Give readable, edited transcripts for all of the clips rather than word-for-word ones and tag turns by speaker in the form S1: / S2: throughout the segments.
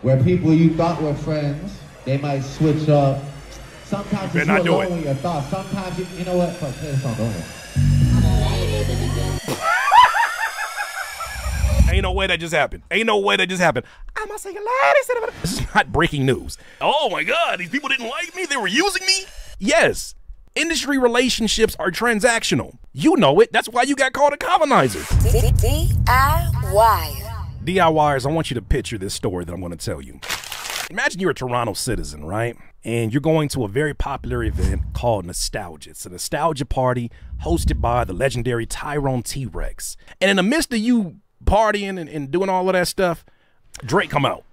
S1: where people you thought were friends, they might switch up. Sometimes it's you alone with your thoughts. Sometimes you know what? Fuck, play the song, don't it?
S2: Ain't no way that just happened. Ain't no way that just happened. I'm a single lady. This is not breaking news. Oh my God, these people didn't like me. They were using me. Yes, industry relationships are transactional. You know it. That's why you got called a colonizer. DIY. DIYers, I want you to picture this story that I'm going to tell you. Imagine you're a Toronto citizen, right? And you're going to a very popular event called Nostalgia. It's a nostalgia party hosted by the legendary Tyrone T-Rex. And in the midst of you partying and doing all of that stuff, Drake come out.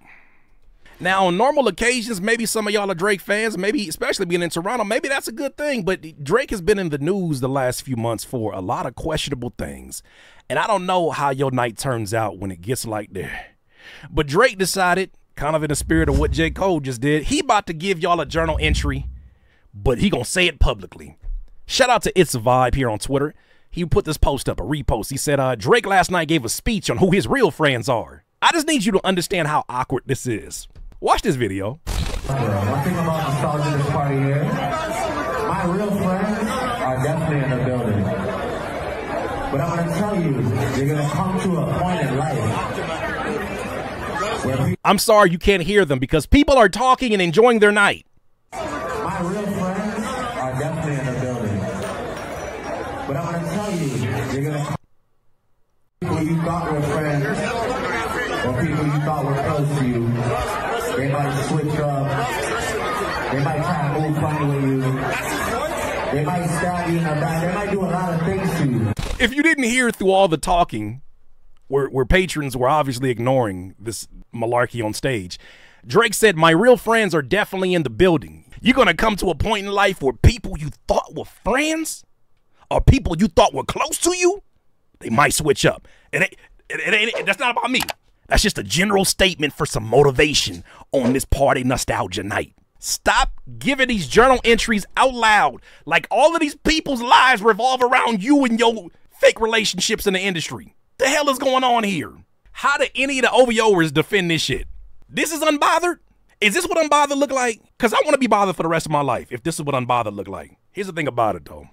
S2: Now, on normal occasions, maybe some of y'all are Drake fans, maybe especially being in Toronto, maybe that's a good thing. But Drake has been in the news the last few months for a lot of questionable things. And I don't know how your night turns out when it gets like that. But Drake decided, kind of in the spirit of what J. Cole just did, he about to give y'all a journal entry, but he gonna say it publicly. Shout out to It's a Vibe here on Twitter. He put this post up, a repost. He said, Drake last night gave a speech on who his real friends are. I just need you to understand how awkward this is. Watch this video.
S1: One thing about nostalgia this party here, my real friends are definitely in the building. But I'm gonna tell you, you're gonna come to a point in life.
S2: I'm sorry you can't hear them because people are talking and enjoying their night.
S1: My real friends are definitely in the building. But I'm going to tell you, you're going to people you thought were friends or people you thought were close to you. They might switch up. They might try to move funny with you. They might stab you in the back. They might do a lot of things to you.
S2: If you didn't hear through all the talking, where patrons were obviously ignoring this malarkey on stage, Drake said, my real friends are definitely in the building. You're going to come to a point in life where people you thought were friends or people you thought were close to you, they might switch up. That's not about me. That's just a general statement for some motivation on this party nostalgia night. Stop giving these journal entries out loud like all of these people's lives revolve around you and your fake relationships in the industry. The hell is going on here? How do any of the OVOers defend this shit? This is unbothered? Is this what unbothered look like? Because I want to be bothered for the rest of my life if this is what unbothered look like. Here's the thing about it, though.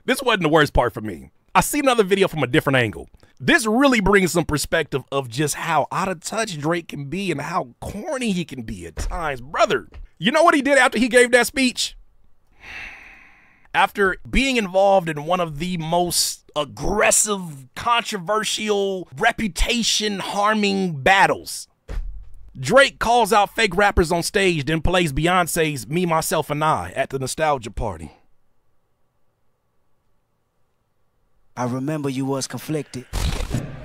S2: This wasn't the worst part for me. I see another video from a different angle. This really brings some perspective of just how out of touch Drake can be and how corny he can be at times. Brother, you know what he did after he gave that speech? After being involved in one of the most aggressive, controversial, reputation-harming battles, Drake calls out fake rappers on stage, then plays Beyonce's Me, Myself, and I at the nostalgia party.
S3: I remember you was conflicted.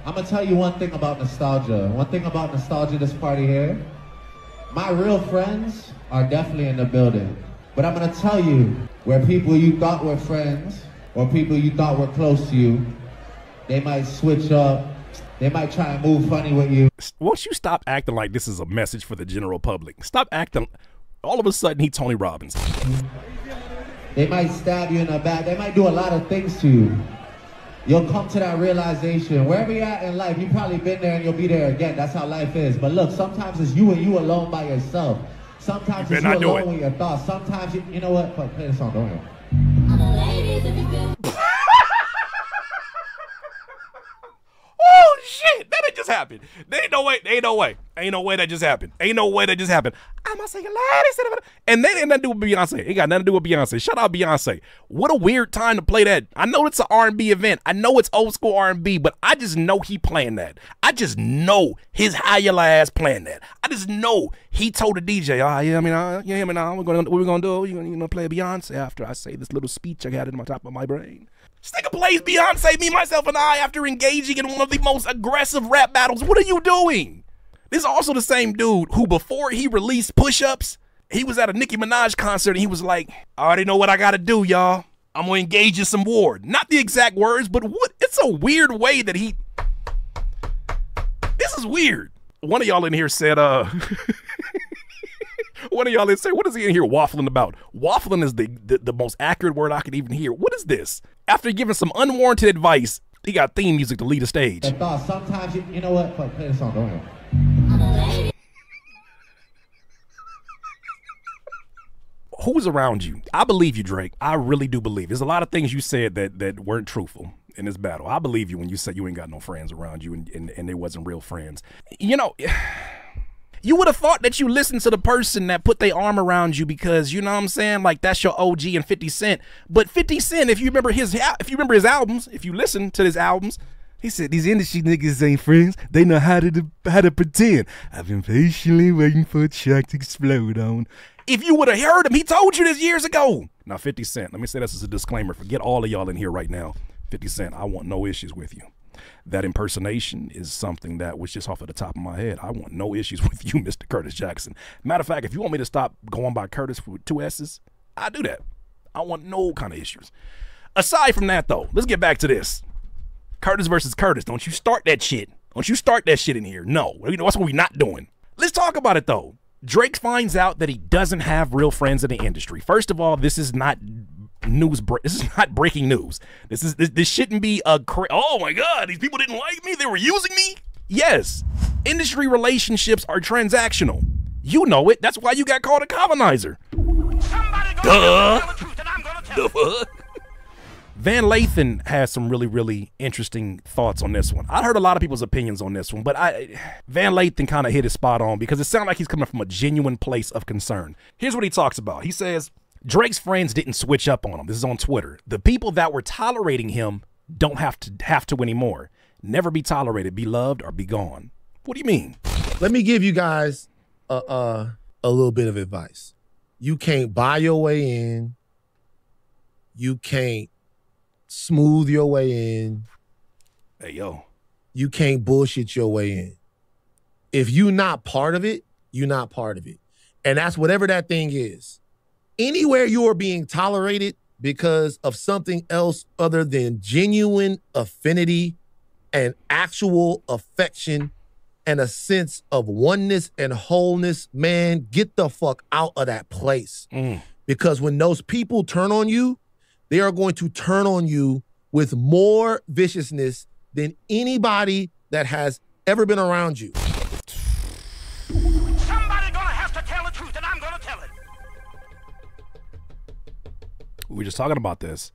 S1: I'm gonna tell you one thing about nostalgia. One thing about nostalgia this party here, my real friends are definitely in the building. But I'm gonna tell you, where people you thought were friends or people you thought were close to you, they might switch up. They might try and move funny with you.
S2: Once you stop acting like this is a message for the general public, stop acting, all of a sudden he Tony Robbins.
S1: They might stab you in the back. They might do a lot of things to you. You'll come to that realization. Wherever you're at in life, you've probably been there and you'll be there again. That's how life is. But look, sometimes it's you and you alone by yourself. Sometimes it's you alone with your thoughts. Sometimes, you know what? Fuck, play the song, don't you?
S2: Oh shit, that didn't just happen. There ain't no way, ain't no way. Ain't no way that just happened. Ain't no way that just happened. I'm a single lady. And that ain't nothing to do with Beyonce. Ain't got nothing to do with Beyonce. Shout out Beyonce. What a weird time to play that. I know it's an R&B event. I know it's old school R&B, but I just know he playing that. I just know his higher ass playing that. I just know he told the DJ, we're gonna do, you're gonna play Beyonce after I say this little speech I got in my top of my brain. This nigga plays Beyonce, Me, Myself, and I after engaging in one of the most aggressive rap battles. What are you doing? This is also the same dude who, before he released Push-Ups, he was at a Nicki Minaj concert and he was like, I already know what I gotta do, y'all. I'm gonna engage in some war. Not the exact words, but what? It's a weird way that he... This is weird. One of y'all in here said, one of y'all in say, what is he in here waffling about? Waffling is the most accurate word I could even hear. What is this? After giving some unwarranted advice, he got theme music to lead a stage.
S1: Sometimes, you know what? Fuck, play the song, don't you?
S2: who's around you? I believe you, Drake. I really do believe. There's a lot of things you said that weren't truthful in this battle. I believe you when you said you ain't got no friends around you and they wasn't real friends. You know, you would have thought that you listened to the person that put their arm around you because, you know what I'm saying, like that's your OG and 50 Cent. But 50 Cent, if you remember his albums, if you listen to his albums, he said, these industry niggas ain't friends. They know how to pretend. I've been patiently waiting for a track to explode on. If you would have heard him, he told you this years ago. Now, 50 Cent, let me say this as a disclaimer. Forget all of y'all in here right now. 50 Cent, I want no issues with you. That impersonation is something that was just off of the top of my head. I want no issues with you, Mr. Curtis Jackson. Matter of fact, if you want me to stop going by Curtis with 2 S's, I do that. I want no kind of issues. Aside from that, though, let's get back to this. Curtis versus Curtis. Don't you start that shit. Don't you start that shit in here. No, that's what we're not doing. Let's talk about it, though. Drake finds out that he doesn't have real friends in the industry. First of all, this is not news. This is not breaking news. This shouldn't be a oh my God, these people didn't like me. They were using me. Yes, industry relationships are transactional. You know it. That's why you got called a colonizer. Duh. The fuck? Van Lathan has some really, really interesting thoughts on this one. I heard a lot of people's opinions on this one, but Van Lathan kind of hit his spot on because it sounded like he's coming from a genuine place of concern. Here's what he talks about. He says, Drake's friends didn't switch up on him. This is on Twitter. The people that were tolerating him don't have to anymore. Never be tolerated, be loved, or be gone. What do you mean?
S4: Let me give you guys a little bit of advice. You can't buy your way in. You can't smooth your way in.
S2: Hey, yo.
S4: You can't bullshit your way in. If you're not part of it, you're not part of it. And that's whatever that thing is. Anywhere you are being tolerated because of something else other than genuine affinity and actual affection and a sense of oneness and wholeness, man, get the fuck out of that place. Because when those people turn on you, they are going to turn on you with more viciousness than anybody that has ever been around you.
S5: Somebody gonna have to tell the truth, and I'm gonna tell it.
S2: We were just talking about this.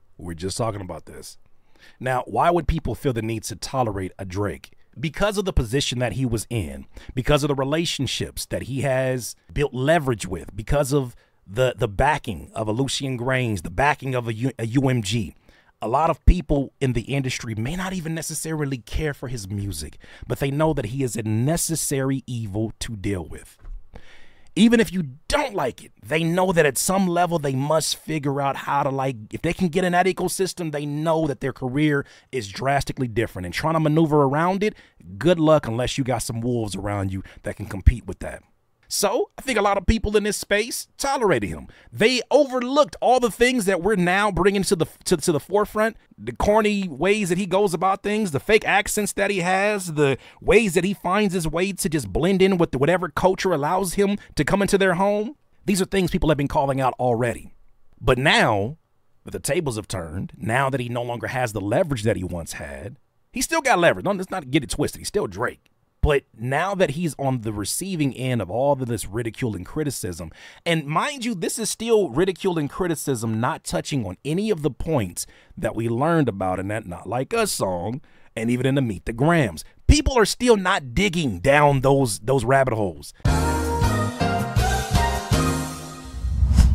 S2: Now, why would people feel the need to tolerate a Drake? Because of the position that he was in, because of the relationships that he has built leverage with, because of the backing of a Lucian Grainge, the backing of a UMG. A lot of people in the industry may not even necessarily care for his music, but they know that he is a necessary evil to deal with. Even if you don't like it, they know that at some level they must figure out how to, like, if they can get in that ecosystem, they know that their career is drastically different. And trying to maneuver around it, good luck unless you got some wolves around you that can compete with that. So I think a lot of people in this space tolerated him. They overlooked all the things that we're now bringing to the forefront, the corny ways that he goes about things, the fake accents that he has, the ways that he finds his way to just blend in with whatever culture allows him to come into their home. These are things people have been calling out already. But now that the tables have turned, now that he no longer has the leverage that he once had, he still got leverage. Let's not get it twisted. He's still Drake. But now that he's on the receiving end of all of this ridicule and criticism, and mind you, this is still ridicule and criticism not touching on any of the points that we learned about in that Not Like Us song and even in the Meet the Grams. People are still not digging down those rabbit holes.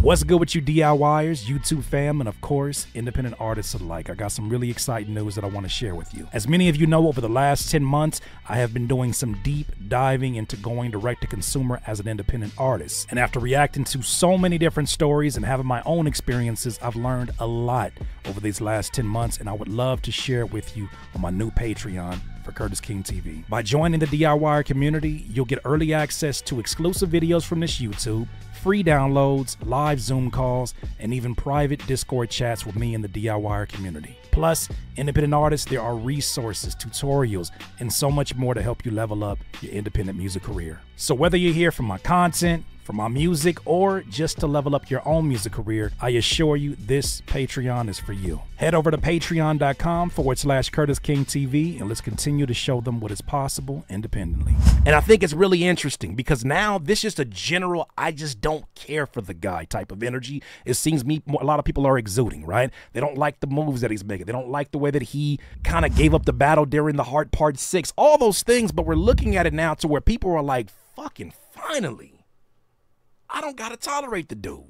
S2: What's good with you DIYers, YouTube fam, and of course, independent artists alike? I got some really exciting news that I want to share with you. As many of you know, over the last 10 months, I have been doing some deep diving into going direct to consumer as an independent artist. And after reacting to so many different stories and having my own experiences, I've learned a lot over these last 10 months, and I would love to share it with you on my new Patreon for Curtis King TV. By joining the DIY community, you'll get early access to exclusive videos from this YouTube, free downloads, live Zoom calls, and even private Discord chats with me and the DIY community. Plus, independent artists, there are resources, tutorials, and so much more to help you level up your independent music career. So whether you're here for my content, for my music or just to level up your own music career, I assure you this Patreon is for you. Head over to patreon.com/CurtisKingTV and let's continue to show them what is possible independently. And I think it's really interesting because now this is just a general, I just don't care for the guy type of energy. It seems a lot of people are exuding, right? They don't like the moves that he's making. They don't like the way that he kind of gave up the battle during the Heart Part 6, all those things. But we're looking at it now to where people are like, fucking finally. I don't gotta tolerate the dude.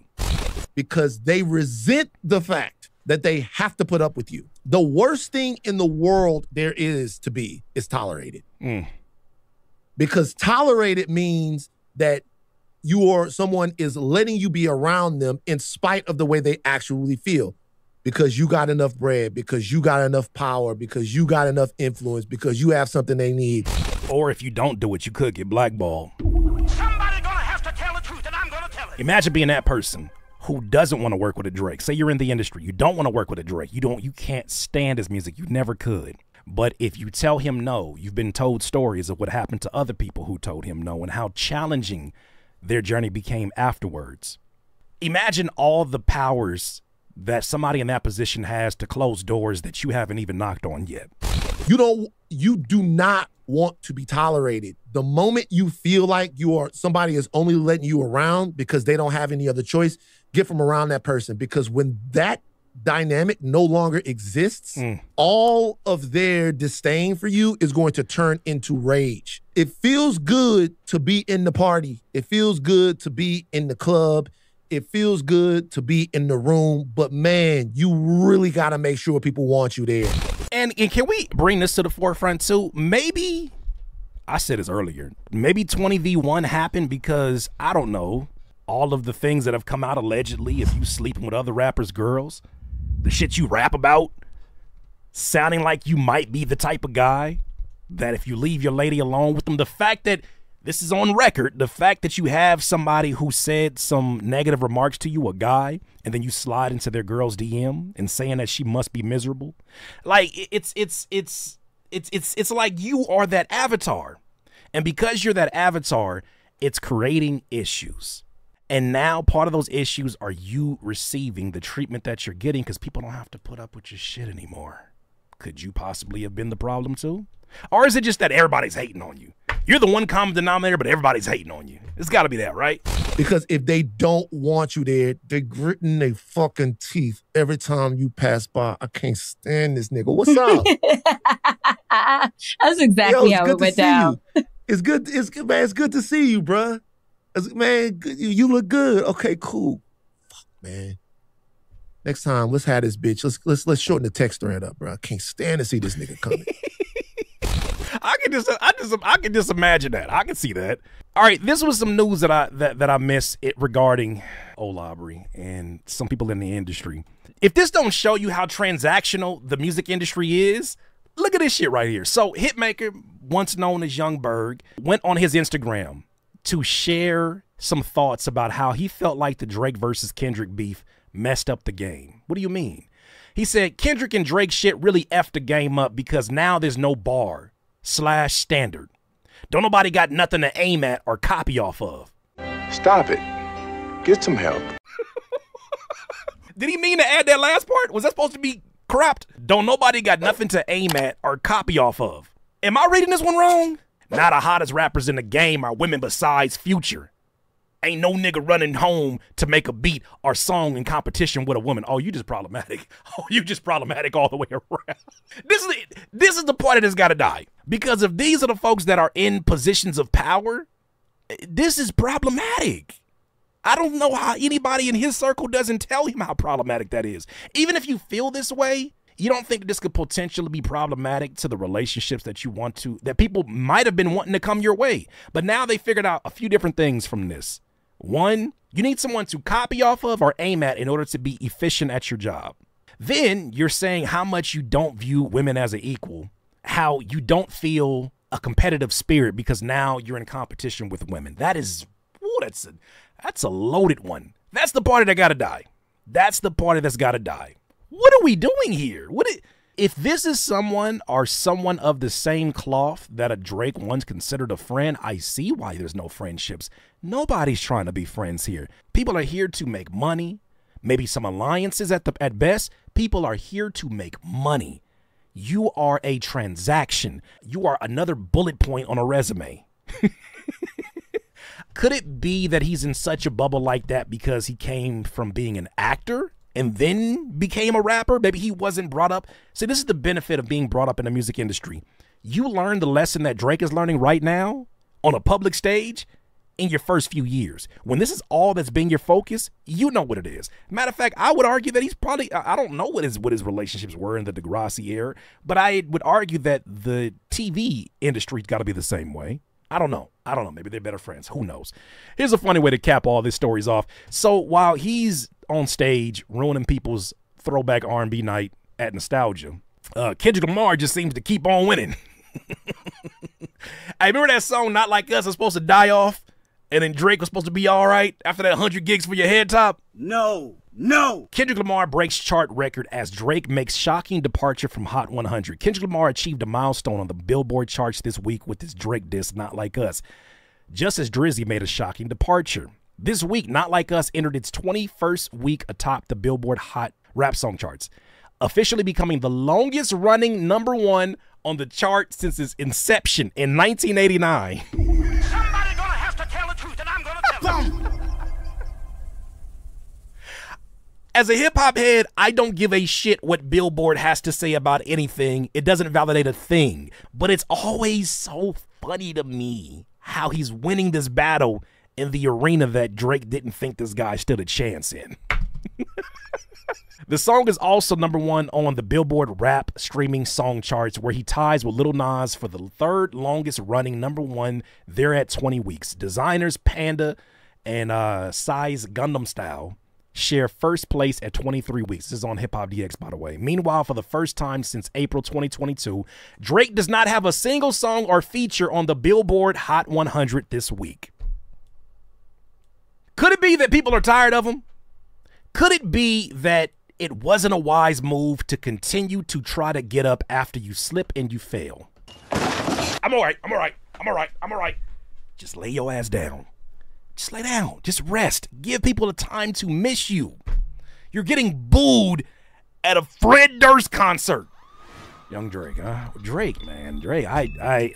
S4: Because they resent the fact that they have to put up with you. The worst thing in the world there is to be is tolerated. Because tolerated means that someone is letting you be around them in spite of the way they actually feel. Because you got enough bread, because you got enough power, because you got enough influence, because you have something they need.
S2: Or if you don't do it, you could get blackballed.
S5: Somebody gonna have to tell the truth, and I'm gonna tell it.
S2: Imagine being that person who doesn't want to work with a Drake. Say you're in the industry, you don't want to work with a Drake. You can't stand his music. You never could. But if you tell him no, you've been told stories of what happened to other people who told him no and how challenging their journey became afterwards. Imagine all the powers that somebody in that position has to close doors that you haven't even knocked on yet. You do not want to be tolerated. The moment you feel like somebody is only letting you around because they don't have any other choice, get from around that person. Because when that dynamic no longer exists, all of their disdain for you is going to turn into rage. It feels good to be in the party. It feels good to be in the club. It feels good to be in the room, but man, you really got to make sure people want you there. And can we bring this to the forefront too? Maybe, I said this earlier, maybe 20v1 happened because, I don't know, all of the things that have come out allegedly of you sleeping with other rappers' girls, the shit you rap about, sounding like you might be the type of guy that if you leave your lady alone with them, the fact that this is on record, the fact that you have somebody who said some negative remarks to you, a guy, and then you slide into their girl's DM and saying that she must be miserable. Like it's like you are that avatar. And because you're that avatar, it's creating issues. And now part of those issues are you receiving the treatment that you're getting because people don't have to put up with your shit anymore. Could you possibly have been the problem too? Or is it just that everybody's hating on you? You're the one common denominator, but everybody's hating on you. It's got to be that, right?
S4: Because if they don't want you there, they're gritting their fucking teeth every time you pass by. I can't stand this nigga. What's up?
S6: That's exactly how it went down.
S4: It's good, man. It's good to see you, bruh. Man, you look good. Okay, cool. Fuck, man. Next time, let's have this bitch. Let's shorten the text thread up, bro. I can't stand to see this nigga coming.
S2: I can just imagine that. I can see that. All right, this was some news that I missed regarding Olabry and some people in the industry. If this don't show you how transactional the music industry is, look at this shit right here. So Hitmaker, once known as Young Berg, went on his Instagram to share some thoughts about how he felt like the Drake versus Kendrick beef messed up the game. What do you mean? He said Kendrick and Drake shit really effed the game up because now there's no bar/standard. Don't nobody got nothing to aim at or copy off of.
S7: Stop it. Get some help.
S2: Did he mean to add that last part? Was that supposed to be cropped? Don't nobody got nothing to aim at or copy off of. Am I reading this one wrong? Now the hottest rappers in the game are women besides Future. Ain't no nigga running home to make a beat or song in competition with a woman. Oh, you just problematic. Oh, you just problematic all the way around. This is the part that's got to die. Because if these are the folks that are in positions of power, this is problematic. I don't know how anybody in his circle doesn't tell him how problematic that is. Even if you feel this way, you don't think this could potentially be problematic to the relationships that you want to, that people might have been wanting to come your way. But now they figured out a few different things from this. One, you need someone to copy off of or aim at in order to be efficient at your job. Then you're saying how much you don't view women as an equal, how you don't feel a competitive spirit because now you're in competition with women. That is, ooh, that's a loaded one. That's the party that gotta die. That's the party that's gotta die. What are we doing here? If this is someone or someone of the same cloth that a Drake once considered a friend, I see why there's no friendships. Nobody's trying to be friends here. People are here to make money, maybe some alliances at best. People are here to make money. You are a transaction. You are another bullet point on a resume. Could it be that he's in such a bubble like that because he came from being an actor and then became a rapper? Maybe he wasn't brought up. See, this is the benefit of being brought up in the music industry. You learn the lesson that Drake is learning right now on a public stage in your first few years. When this is all that's been your focus, you know what it is. Matter of fact, I would argue that he's probably, I don't know what his relationships were in the Degrassi era, but I would argue that the TV industry's got to be the same way. I don't know. Maybe they're better friends. Who knows? Here's a funny way to cap all these stories off. So while he's on stage ruining people's throwback R&B night at Nostalgia, Kendrick Lamar just seems to keep on winning. I remember that song, Not Like Us, is supposed to die off, and then Drake was supposed to be all right after that 100 gigs for your head top?
S3: No.
S2: Kendrick Lamar breaks chart record as Drake makes shocking departure from Hot 100. Kendrick Lamar achieved a milestone on the Billboard charts this week with his Drake diss, Not Like Us, just as Drizzy made a shocking departure. This week, Not Like Us entered its 21st week atop the Billboard Hot Rap Song charts, officially becoming the longest running #1 on the chart since its inception in 1989.
S5: Somebody gonna have to tell the truth, and I'm gonna tell it.
S2: As a hip-hop head, I don't give a shit what Billboard has to say about anything. It doesn't validate a thing. But it's always so funny to me how he's winning this battle in the arena that Drake didn't think this guy stood a chance in. The song is also #1 on the Billboard Rap streaming song charts, where he ties with Lil Nas for the third longest running #1 there at 20 weeks. Designers Panda and Psy's Gundam Style share first place at 23 weeks. This is on Hip Hop DX, by the way. Meanwhile, for the first time since April 2022, Drake does not have a single song or feature on the Billboard Hot 100 this week. Could it be that people are tired of him? Could it be that it wasn't a wise move to continue to try to get up after you slip and you fail? I'm all right. Just lay your ass down. Just lay down. Just rest. Give people the time to miss you. You're getting booed at a Fred Durst concert. Young Drake, huh? Drake, man. Drake,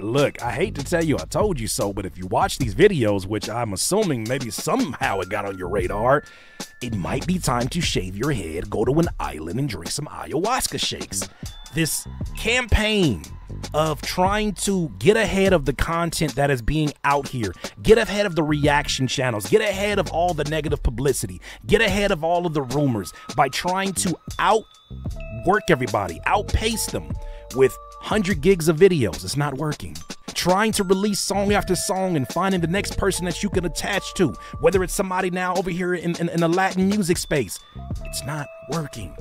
S2: look, I hate to tell you I told you so, but if you watch these videos, which I'm assuming maybe somehow it got on your radar, it might be time to shave your head, go to an island, and drink some ayahuasca shakes. This campaign of trying to get ahead of the content that is being out here, get ahead of the reaction channels, get ahead of all the negative publicity, get ahead of all of the rumors by trying to outwork everybody, outpace them with 100 gigs of videos. It's not working. Trying to release song after song and finding the next person that you can attach to, whether it's somebody now over here in the Latin music space. It's not working.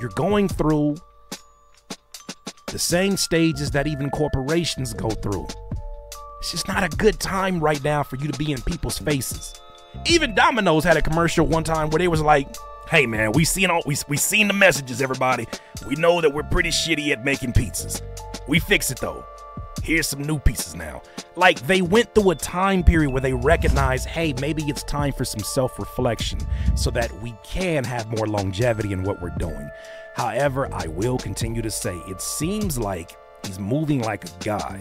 S2: You're going through the same stages that even corporations go through. It's just not a good time right now for you to be in people's faces. Even Domino's had a commercial one time where they was like, hey man, we seen the messages, everybody. We know that we're pretty shitty at making pizzas. We fix it though. Here's some new pieces now. Like, they went through a time period where they recognized, hey, maybe it's time for some self-reflection so that we can have more longevity in what we're doing. However, I will continue to say, it seems like he's moving like a guy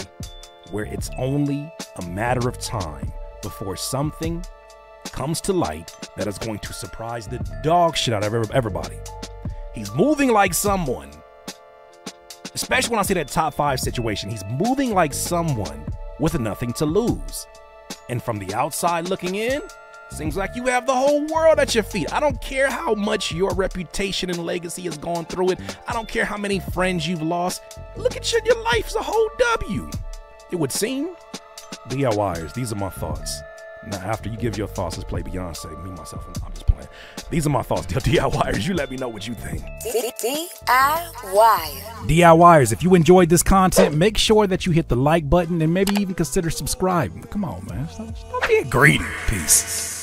S2: where it's only a matter of time before something comes to light that is going to surprise the dog shit out of everybody. He's moving like someone, especially when I see that top 5 situation, he's moving like someone with nothing to lose. And from the outside looking in, seems like you have the whole world at your feet. I don't care how much your reputation and legacy has gone through it. I don't care how many friends you've lost. Look at your life's a whole W. It would seem. DL Wires, these are my thoughts. Now, after you give your thoughts, let's play Beyonce. Me, myself, I'm just playing. These are my thoughts. DL Wires, you let me know what you think. DL Wires, if you enjoyed this content, make sure that you hit the like button and maybe even consider subscribing. Come on, man. Don't be greedy. Peace.